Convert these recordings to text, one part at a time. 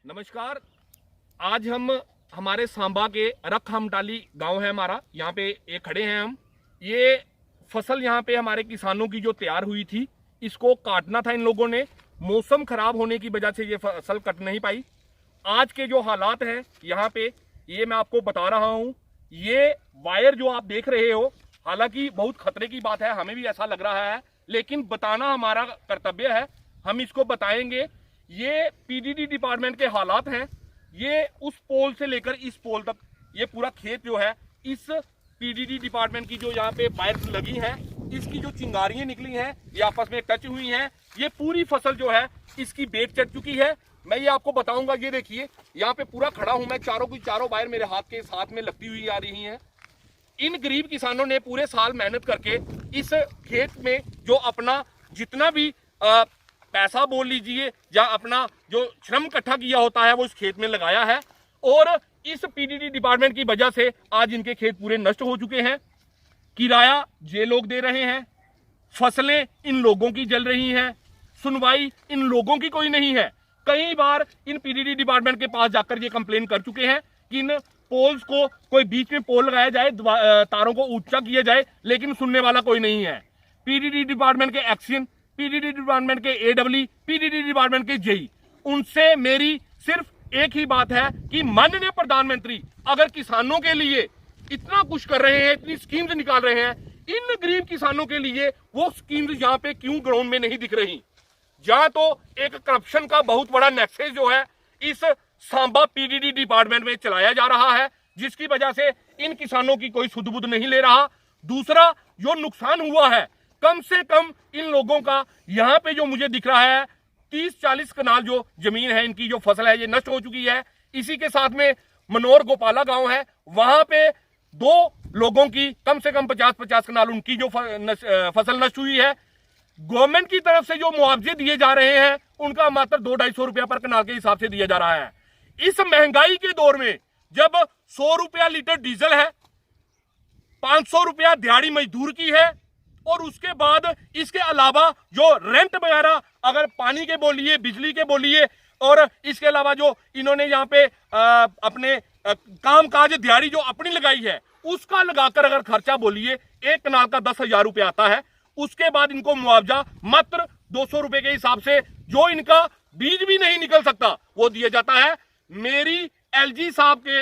नमस्कार। आज हम हमारे सांबा के रख हमटाली गांव है हमारा, यहाँ पे ये खड़े हैं हम। ये फसल यहाँ पे हमारे किसानों की जो तैयार हुई थी, इसको काटना था इन लोगों ने। मौसम खराब होने की वजह से ये फसल कट नहीं पाई। आज के जो हालात हैं यहाँ पे, ये मैं आपको बता रहा हूँ। ये वायर जो आप देख रहे हो, हालांकि बहुत खतरे की बात है, हमें भी ऐसा लग रहा है, लेकिन बताना हमारा कर्तव्य है, हम इसको बताएंगे। ये पीडीडी डिपार्टमेंट के हालात हैं। ये उस पोल से लेकर इस पोल तक, ये पूरा खेत जो है, इस पीडीडी डिपार्टमेंट की जो यहाँ पे वायर्स लगी हैं, इसकी जो चिंगारियां निकली हैं, ये आपस में टच हुई हैं। ये पूरी फसल जो है, इसकी बेट चढ़ चुकी है। मैं ये आपको बताऊंगा। ये देखिए, यहाँ पे पूरा खड़ा हूं मैं, चारों की चारों वायर मेरे हाथ के साथ में लगती हुई आ रही हैं। इन गरीब किसानों ने पूरे साल मेहनत करके इस खेत में जो अपना जितना भी पैसा बोल लीजिए या अपना जो श्रम इकट्ठा किया होता है, वो इस खेत में लगाया है। और इस पीडीडी डिपार्टमेंट की वजह से आज इनके खेत पूरे नष्ट हो चुके हैं। किराया ये लोग दे रहे हैं, फसलें इन लोगों की जल रही हैं, सुनवाई इन लोगों की कोई नहीं है। कई बार इन पीडीडी डिपार्टमेंट के पास जाकर ये कंप्लेन कर चुके हैं कि इन पोल्स को कोई बीच में पोल लगाया जाए, तारों को ऊंचा किया जाए, लेकिन सुनने वाला कोई नहीं है। पीडीडी डिपार्टमेंट के एक्शन, पीडीडी डिपार्टमेंट के एडब्ल्यू, पीडीडी डिपार्टमेंट के जेई, उनसे मेरी सिर्फ एक ही बात है कि माननीय प्रधानमंत्री अगर किसानों के लिए इतना कुछ कर रहे हैं, इतनी स्कीम्स निकाल रहे हैं, इन गरीब किसानों के लिए वो स्कीम्स यहाँ पे क्यों ग्राउंड में नहीं दिख रही? जहां तो एक करप्शन का बहुत बड़ा नेक्सस जो है इस सांबा पीडीडी डिपार्टमेंट में चलाया जा रहा है, जिसकी वजह से इन किसानों की कोई सुध बुध नहीं ले रहा। दूसरा, जो नुकसान हुआ है, कम से कम इन लोगों का यहाँ पे जो मुझे दिख रहा है 30-40 कनाल जो जमीन है, इनकी जो फसल है, ये नष्ट हो चुकी है। इसी के साथ में मनोर गोपाला गांव है, वहां पे 2 लोगों की कम से कम 50-50 कनाल उनकी जो फसल नष्ट हुई है। गवर्नमेंट की तरफ से जो मुआवजे दिए जा रहे हैं, उनका मात्र 200-250 रुपया पर कनाल के हिसाब से दिया जा रहा है। इस महंगाई के दौर में जब 100 रुपया लीटर डीजल है, 500 रुपया दिहाड़ी मजदूर की है, और उसके बाद इसके अलावा जो रेंट वगैरह अगर पानी के बोलिए, बिजली के बोलिए, और इसके अलावा जो इन्होंने यहाँ पे अपने काम काज दिहाड़ी जो अपनी लगाई है, उसका लगाकर अगर खर्चा बोलिए, एक कनाल का 10,000 रुपया आता है। उसके बाद इनको मुआवजा मात्र 200 रुपए के हिसाब से, जो इनका बीज भी नहीं निकल सकता, वो दिया जाता है। मेरी एलजी साहब के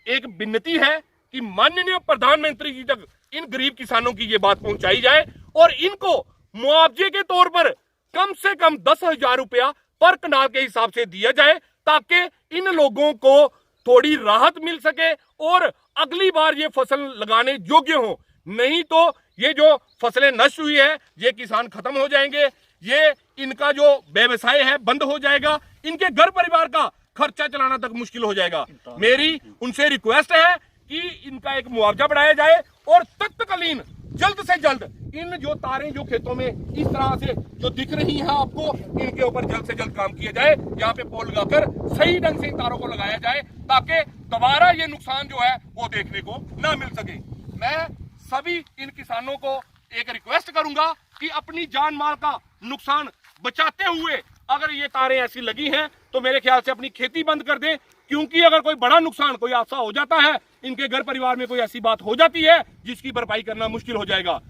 एक विनती है कि माननीय प्रधानमंत्री जी तक इन गरीब किसानों की ये बात पहुंचाई जाए और इनको मुआवजे के तौर पर कम से कम 10,000 रुपया पर कनाल के हिसाब से दिया जाए, ताकि इन लोगों को थोड़ी राहत मिल सके और अगली बार ये फसल लगाने योग्य हो। नहीं तो ये जो फसलें नष्ट हुई है, ये किसान खत्म हो जाएंगे, ये इनका जो व्यवसाय है बंद हो जाएगा, इनके घर परिवार का खर्चा चलाना तक मुश्किल हो जाएगा। मेरी उनसे रिक्वेस्ट है कि इनका एक मुआवजा बढ़ाया जाए और तत्कालीन जल्द से जल्द इन जो तारें जो खेतों में इस तरह से जो दिख रही हैं आपको, इनके ऊपर जल्द से जल्द काम किया जाए। यहाँ पे पोल लगाकर सही ढंग से इन तारों को लगाया जाए, ताकि दोबारा ये नुकसान जो है वो देखने को ना मिल सके। मैं सभी इन किसानों को एक रिक्वेस्ट करूंगा कि अपनी जान माल का नुकसान बचाते हुए अगर ये तारें ऐसी लगी हैं, तो मेरे ख्याल से अपनी खेती बंद कर दें, क्योंकि अगर कोई बड़ा नुकसान, कोई हादसा हो जाता है, इनके घर परिवार में कोई ऐसी बात हो जाती है जिसकी भरपाई करना मुश्किल हो जाएगा।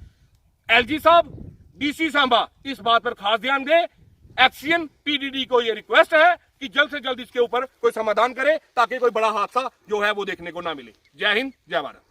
एलजी साहब, डीसी सांबा, इस बात पर खास ध्यान दें। एक्शन पीडीडी को ये रिक्वेस्ट है कि जल्द से जल्द इसके ऊपर कोई समाधान करे, ताकि कोई बड़ा हादसा जो है वो देखने को ना मिले। जय हिंद, जय भारत।